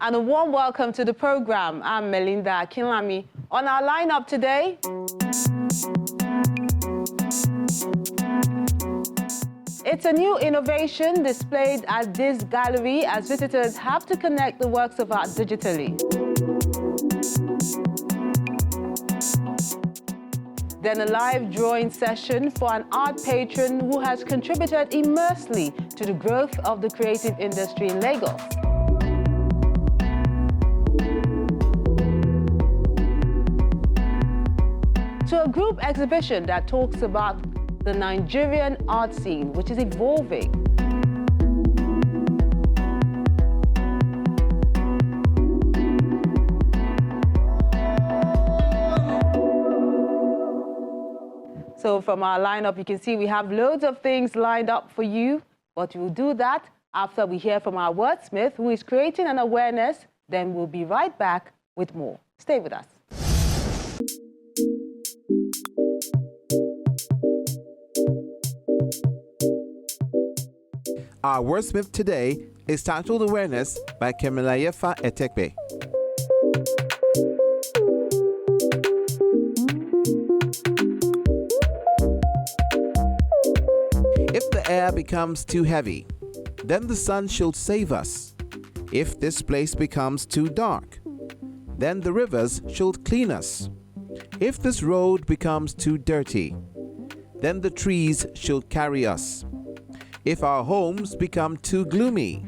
And a warm welcome to the program. I'm Melinda Akinlami. On our lineup today, it's a new innovation displayed at this gallery as visitors have to connect the works of art digitally. Then a live drawing session for an art patron who has contributed immensely to the growth of the creative industry in Lagos. To a group exhibition that talks about the Nigerian art scene, which is evolving. So from our lineup, you can see we have loads of things lined up for you, but we'll do that after we hear from our wordsmith, who is creating an awareness. Then we'll be right back with more. Stay with us. Our wordsmith today is titled Awareness by Kamelayeva Attegbe. If the air becomes too heavy, then the sun should save us. If this place becomes too dark, then the rivers should clean us. If this road becomes too dirty, then the trees should carry us. If our homes become too gloomy,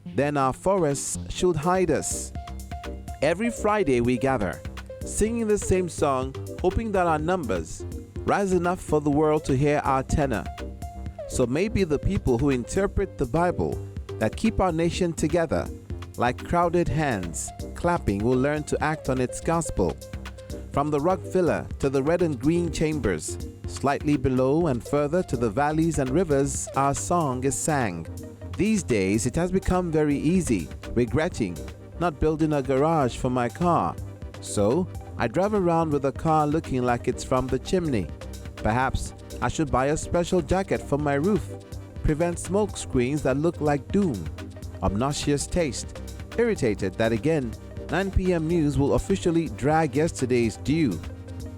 then our forests should hide us. Every Friday we gather, singing the same song, hoping that our numbers rise enough for the world to hear our tenor. So maybe the people who interpret the Bible that keep our nation together, like crowded hands clapping, will learn to act on its gospel. From the Rock Villa to the red and green chambers, slightly below and further to the valleys and rivers, our song is sang. These days it has become very easy, regretting not building a garage for my car. So I drive around with a car looking like it's from the chimney. Perhaps I should buy a special jacket for my roof, prevent smoke screens that look like doom. Obnoxious taste, irritated that again 9 p.m. news will officially drag yesterday's due,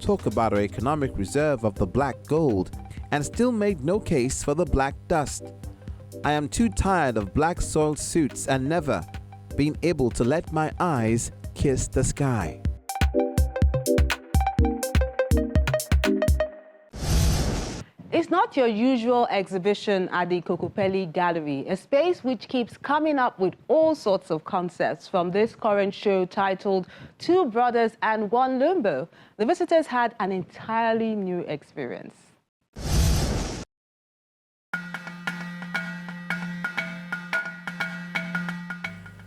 talk about our economic reserve of the black gold, and still made no case for the black dust. I am too tired of black soiled suits and never being able to let my eyes kiss the sky. It's not your usual exhibition at the Kokopelli Gallery, a space which keeps coming up with all sorts of concepts. From this current show titled Two Brothers and One Limbo, the visitors had an entirely new experience.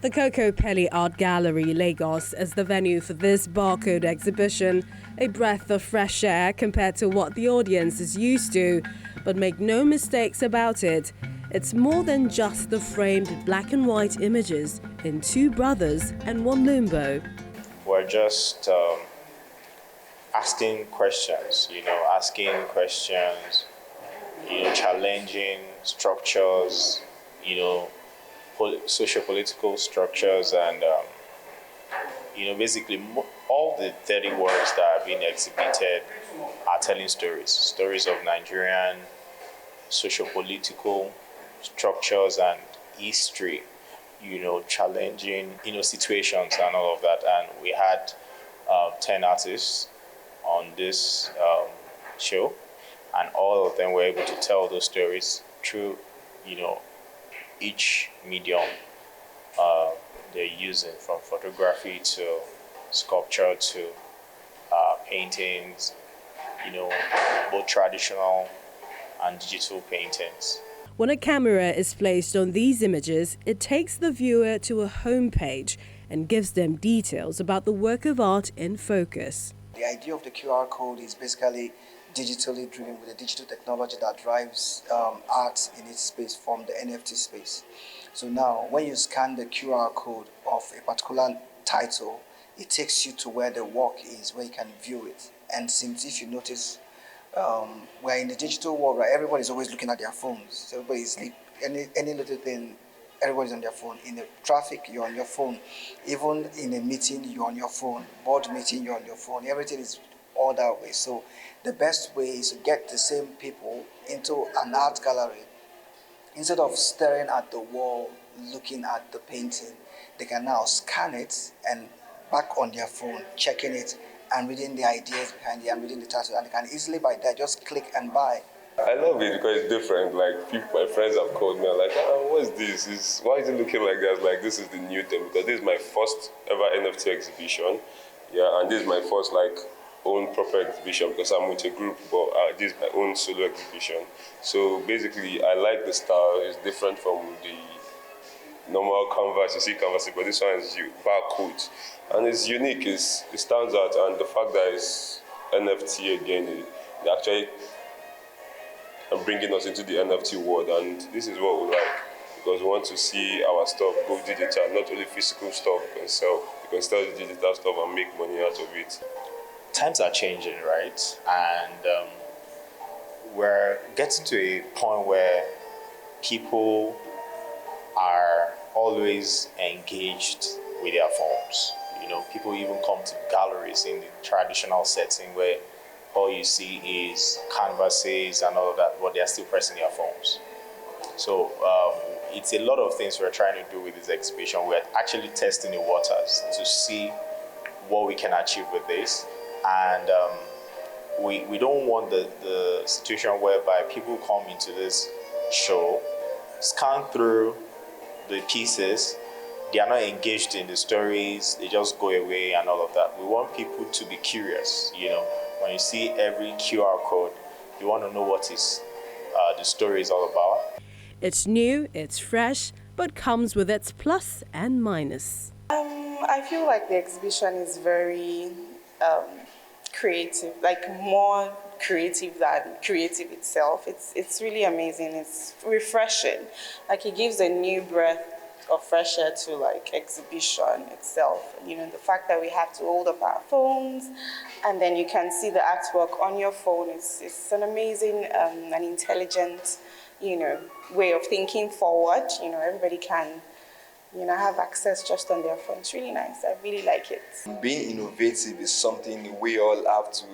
The Kokopelli Art Gallery, Lagos, is the venue for this barcode exhibition, a breath of fresh air compared to what the audience is used to. But make no mistakes about it, it's more than just the framed black and white images in Two Brothers and One Limbo. We're just asking questions, challenging structures, socio-political structures, and basically all the 30 works that are being exhibited are telling stories of Nigerian socio-political structures and history, challenging situations and all of that. And we had 10 artists on this show, and all of them were able to tell those stories through each medium they're using, from photography to sculpture to paintings, both traditional and digital paintings. When a camera is placed on these images, it takes the viewer to a homepage and gives them details about the work of art in focus. The idea of the QR code is basically digitally driven with the digital technology that drives art in its space from the NFT space. So now, when you scan the QR code of a particular title, it takes you to where the work is, where you can view it. And since, if you notice, we're in the digital world, right? Everybody's always looking at their phones. So everybody's any little thing everybody's on their phone. In the traffic, you're on your phone. Even in a meeting, you're on your phone. Board meeting, you're on your phone. Everything is all that way. So the best way is to get the same people into an art gallery. Instead of staring at the wall, looking at the painting, they can now scan it and back on their phone, checking it and reading the ideas behind it and reading the title. And they can easily by that just click and buy. I love it because it's different. Like people, my friends have called me, like, what's this? Why is it looking like that? Like this is the new thing because this is my first ever NFT exhibition. Yeah, and this is my first own proper exhibition because I'm with a group, but this is my own solo exhibition. So basically, I like the style. It's different from the normal canvas. You see canvas, but this one is barcode, and it's unique. It stands out, and the fact that it's NFT again, it actually bringing us into the NFT world, and this is what we like because we want to see our stuff go digital, not only physical stuff we can sell. You can sell the digital stuff and make money out of it. Times are changing, right? And we're getting to a point where people are always engaged with their phones. You know, people even come to galleries in the traditional setting where all you see is canvases and all of that, but they're still pressing their phones. So it's a lot of things we're trying to do with this exhibition. We're actually testing the waters to see what we can achieve with this. And we don't want the situation whereby people come into this show, scan through the pieces, they are not engaged in the stories, they just go away and all of that. We want people to be curious, you know. When you see every QR code, you want to know what the story is all about. It's new, it's fresh, but comes with its plus and minus. I feel like the exhibition is very creative, like more creative than creative itself. It's really amazing. It's refreshing. Like it gives a new breath of fresh air to like exhibition itself. You know, the fact that we have to hold up our phones and then you can see the artwork on your phone. It's an amazing and intelligent, you know, way of thinking forward. You know, everybody can, you know, have access just on their phone. It's really nice. I really like it. Being innovative is something we all have to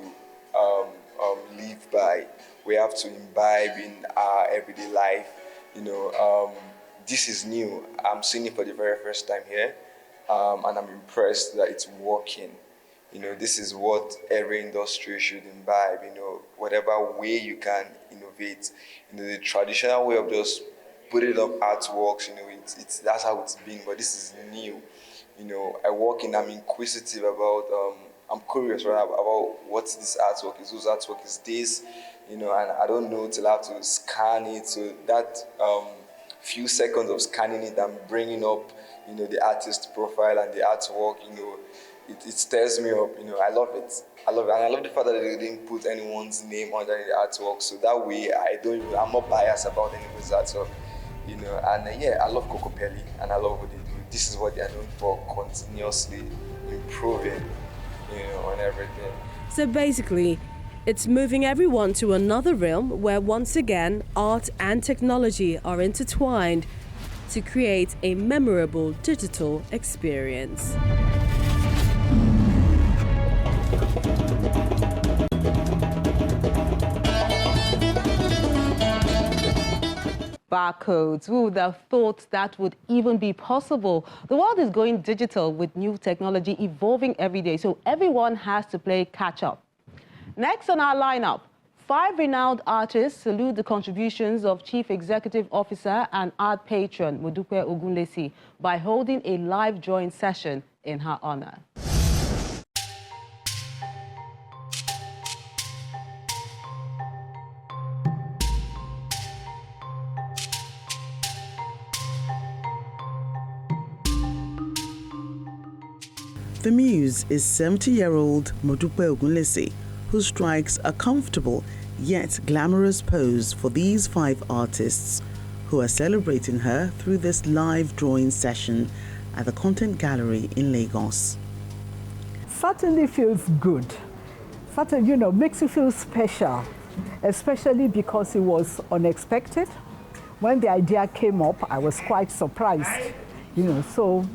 live by. We have to imbibe in our everyday life. You know, this is new. I'm seeing it for the very first time here, and I'm impressed that it's working. You know, this is what every industry should imbibe. You know, whatever way you can innovate. You know, the traditional way of just putting up artworks, you know, that's how it's been. But this is new. You know, I'm inquisitive about. I'm curious about what this artwork is. Whose artwork is this? You know, and I don't know till I have to scan it. So that few seconds of scanning it and bringing up, you know, the artist profile and the artwork, you know, it stirs me up. You know, I love it. And I love the fact that they didn't put anyone's name under the artwork. So that way, I'm not biased about anyone's artwork. You know, and I love Kokopelli and I love what they do. This is what they are known for, continuously improving, you know, on everything. So basically, it's moving everyone to another realm where once again art and technology are intertwined to create a memorable digital experience. Barcodes. Who would have thought that would even be possible? The world is going digital with new technology evolving every day, so everyone has to play catch up. Next on our lineup, 5 renowned artists salute the contributions of Chief Executive Officer and art patron Modupe Ogunlesi by holding a live drawing session in her honor. The muse is 70-year-old Modupe Ogunlesi, who strikes a comfortable yet glamorous pose for these 5 artists who are celebrating her through this live drawing session at the Content Gallery in Lagos. Certainly feels good. Certainly, you know, makes you feel special, especially because it was unexpected. when the idea came up, I was quite surprised, so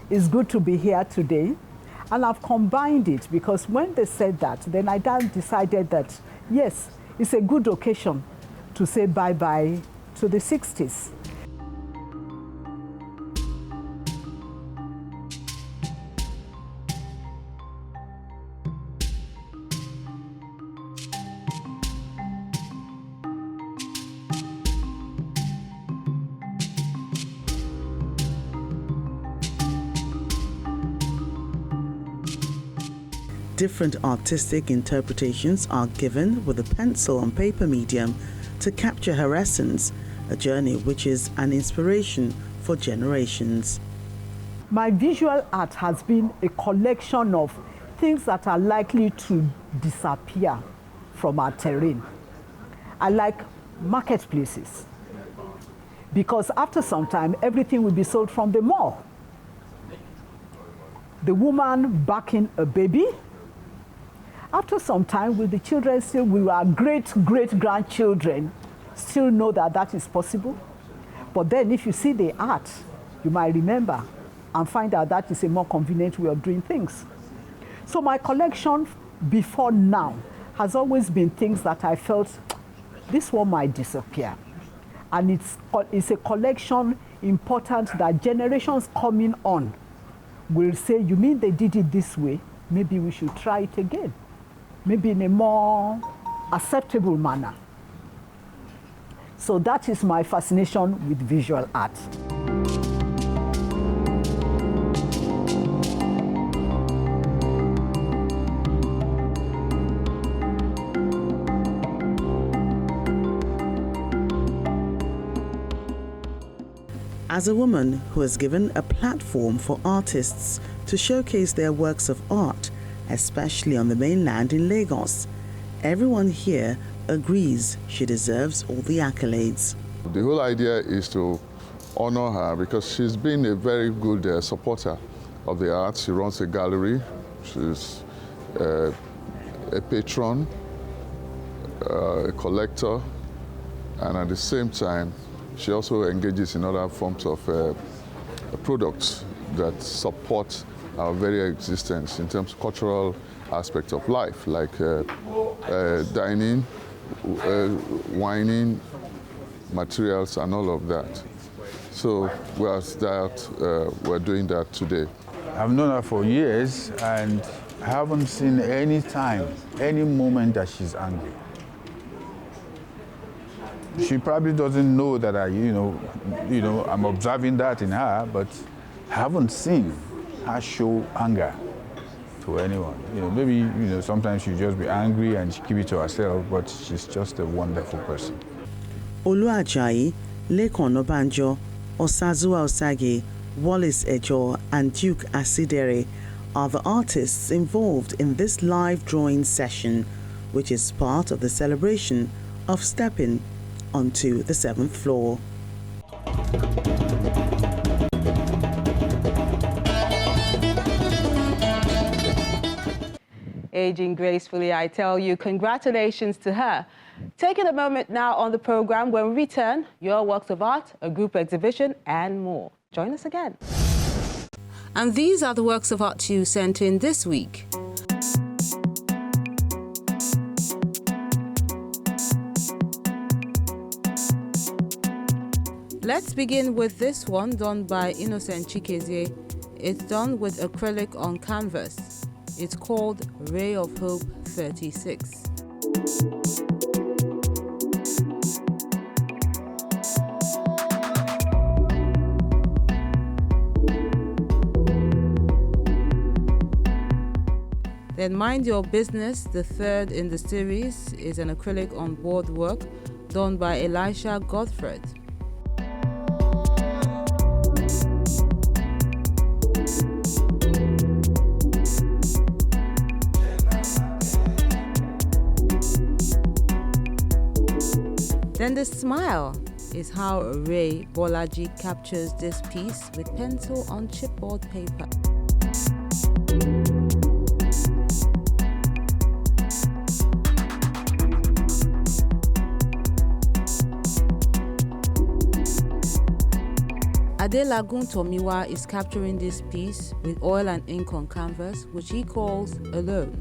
it's good to be here today. And I've combined it because when they said that, then I decided that, yes, it's a good occasion to say bye-bye to the 60s. Different artistic interpretations are given with the pencil and paper medium to capture her essence, a journey which is an inspiration for generations. My visual art has been a collection of things that are likely to disappear from our terrain. I like marketplaces because after some time, everything will be sold from the mall. The woman backing a baby. After some time, will the children still, will our great-great-grandchildren still know that that is possible? But then if you see the art, you might remember and find out that is a more convenient way of doing things. So my collection before now has always been things that I felt, this one might disappear. And it's a collection important that generations coming on will say, you mean they did it this way? Maybe we should try it again. Maybe in a more acceptable manner. So that is my fascination with visual art. As a woman who has given a platform for artists to showcase their works of art, especially on the mainland in Lagos, everyone here agrees she deserves all the accolades. The whole idea is to honor her because she's been a very good supporter of the arts. She runs a gallery, she's a patron, a collector, and at the same time, she also engages in other forms of products that support our very existence in terms of cultural aspects of life, like dining, wining, materials, and all of that. So we're doing that today. I've known her for years, and I haven't seen any time, any moment that she's angry. She probably doesn't know that I'm observing that in her, but I haven't seen her show anger to anyone. Maybe sometimes she'll just be angry and she keep it to herself, but she's just a wonderful person. Oluwajayi, Lekan Obanjo, Osazuwa Osage, Wallace Ejo, and Duke Asidere are the artists involved in this live drawing session, which is part of the celebration of stepping onto the 7th floor. Aging gracefully, I tell you, congratulations to her. Taking a moment now on the program, when we return, your works of art, a group exhibition, and more. Join us again. And these are the works of art you sent in this week. Let's begin with this one done by Innocent Chikezie. It's done with acrylic on canvas. It's called Ray of Hope 36. Then Mind Your Business, the third in the series, is an acrylic on board work done by Elisha Godfred. Then the smile is how Ray Bolaji captures this piece with pencil on chipboard paper. Adelagun Tomiwa is capturing this piece with oil and ink on canvas, which he calls Alone.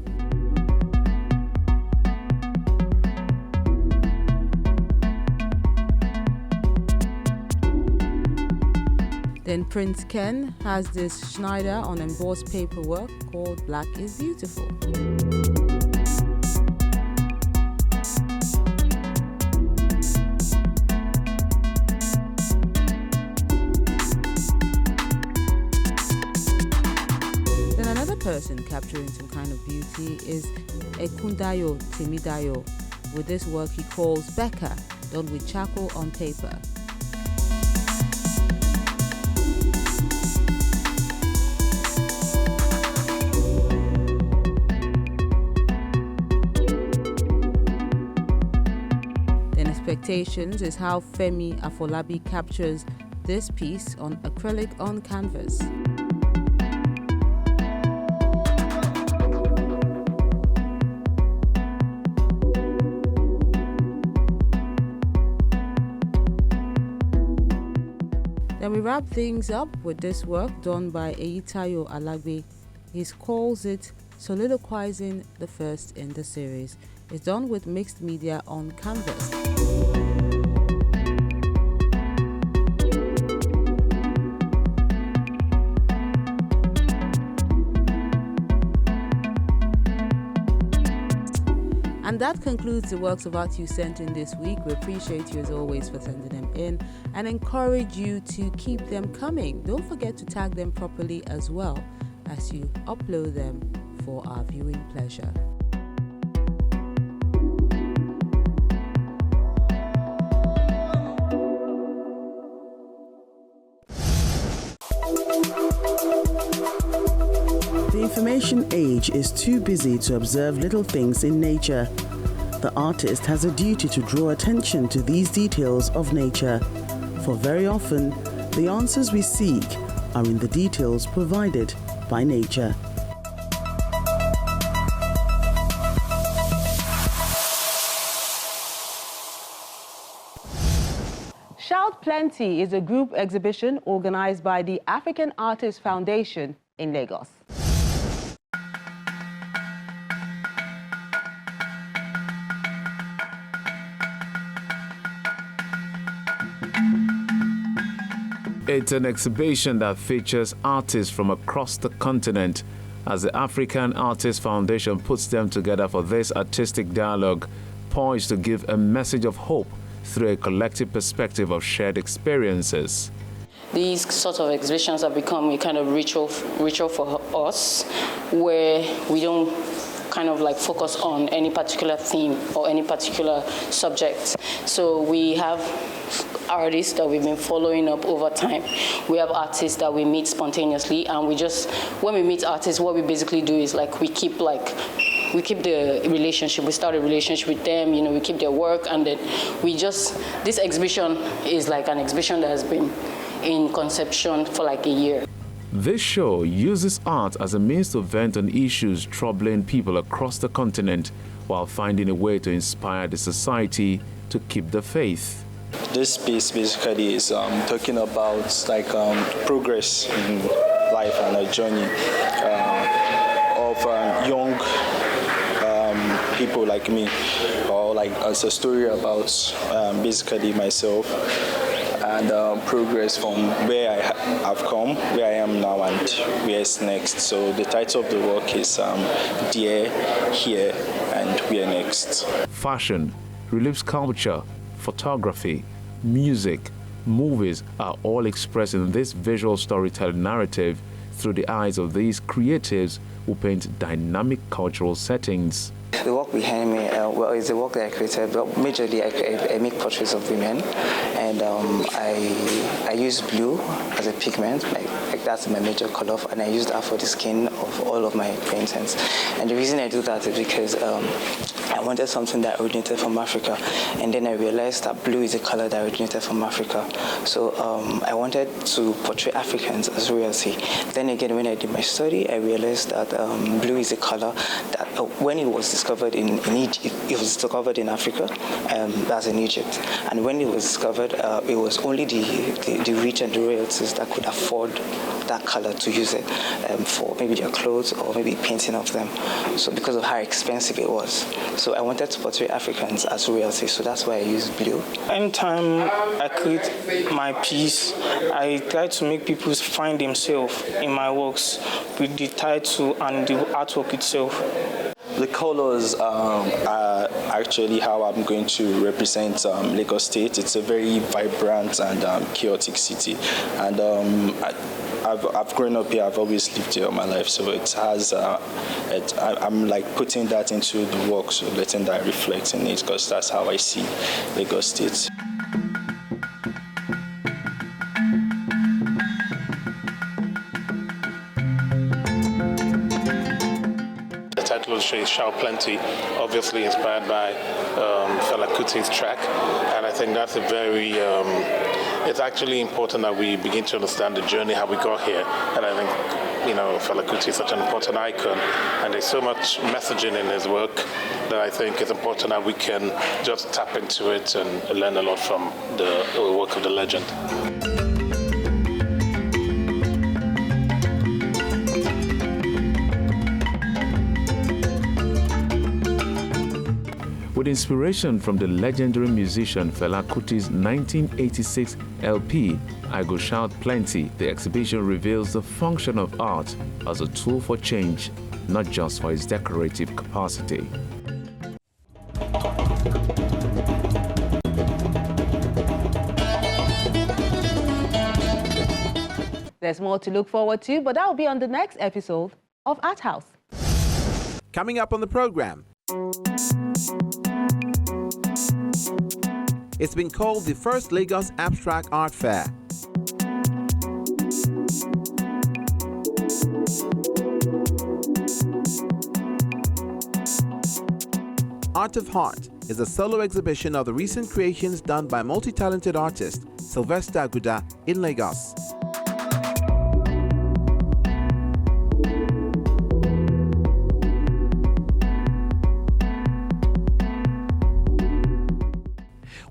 Then Prince Ken has this Schneider on embossed paperwork called Black is Beautiful. Then another person capturing some kind of beauty is Ekundayo Timidayo with this work he calls Becca, done with charcoal on paper. Expectations is how Femi Afolabi captures this piece on acrylic on canvas. Then we wrap things up with this work done by Eyitayo Alagbe. He calls it Soliloquizing, the first in the series. It's done with mixed media on canvas. And that concludes the works of art you sent in this week. We appreciate you as always for sending them in and encourage you to keep them coming. Don't forget to tag them properly as well as you upload them for our viewing pleasure. The information age is too busy to observe little things in nature. The artist has a duty to draw attention to these details of nature, for very often, the answers we seek are in the details provided by nature. Shout Plenty is a group exhibition organized by the African Artists Foundation in Lagos. It's an exhibition that features artists from across the continent as the African Artists Foundation puts them together for this artistic dialogue, poised to give a message of hope through a collective perspective of shared experiences. These sort of exhibitions have become a kind of ritual for us, where we don't kind of like focus on any particular theme or any particular subject. So we have artists that we've been following up over time. We have artists that we meet spontaneously, and when we meet artists, what we basically do is like we keep the relationship. We start a relationship with them, we keep their work, and then this exhibition is like an exhibition that has been in conception for like a year. This show uses art as a means to vent on issues troubling people across the continent while finding a way to inspire the society to keep the faith. This piece basically is talking about like progress in life and a journey of young people like me, or like as a story about basically myself and progress from where I have come, where I am now, and where's next. So the title of the work is There, Here, and Where Next. Fashion, relief culture, photography, music, movies are all expressed in this visual storytelling narrative through the eyes of these creatives who paint dynamic cultural settings. The work behind me, is the work that I created, but majorly I make portraits of women, and I use blue as a pigment, like that's my major color, and I use that for the skin of all of my paintings. And the reason I do that is because I wanted something that originated from Africa, and then I realized that blue is a color that originated from Africa. So I wanted to portray Africans as royalty. Then again, when I did my study, I realized that blue is a color that when it was discovered in Egypt, it was discovered in Africa, that's in Egypt. And when it was discovered, it was only the rich and the royalties that could afford that color to use it for maybe their clothes or maybe painting of them. So because of how expensive it was. So I wanted to portray Africans as royalty, so that's why I used blue. Anytime I create my piece, I try to make people find themselves in my works with the title and the artwork itself. The colors are actually how I'm going to represent Lagos State. It's a very vibrant and chaotic city, and I've grown up here. I've always lived here all my life, so it has. I'm like putting that into the work, so letting that reflect in it, because that's how I see Lagos State. Is Shout Plenty, obviously inspired by Fela Kuti's track, and I think that's a very, it's actually important that we begin to understand the journey, how we got here, and I think, you know, Fela Kuti is such an important icon, and there's so much messaging in his work that I think it's important that we can just tap into it and learn a lot from the work of the legend. With inspiration from the legendary musician Fela Kuti's 1986 LP, I Go Shout Plenty, the exhibition reveals the function of art as a tool for change, not just for its decorative capacity. There's more to look forward to, but that will be on the next episode of ArtHouse. Coming up on the program, it's been called the first Lagos Abstract Art Fair. Art of Heart is a solo exhibition of the recent creations done by multi-talented artist Sylvester Aguda in Lagos.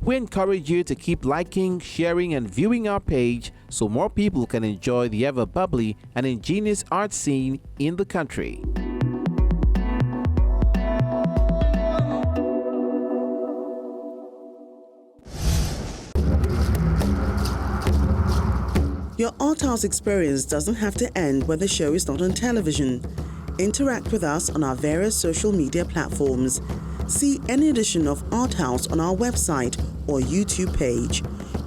We encourage you to keep liking, sharing, and viewing our page so more people can enjoy the ever-bubbly and ingenious art scene in the country. Your ArtHouse experience doesn't have to end when the show is not on television. Interact with us on our various social media platforms. See any edition of ArtHouse on our website or YouTube page.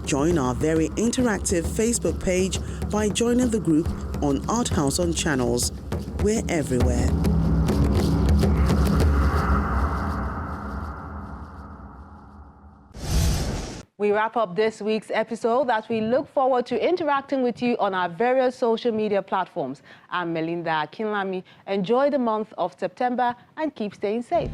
Join our very interactive Facebook page by joining the group on ArtHouse on Channels. We're everywhere. We wrap up this week's episode as we look forward to interacting with you on our various social media platforms. I'm Melinda Akinlami. Enjoy the month of September and keep staying safe.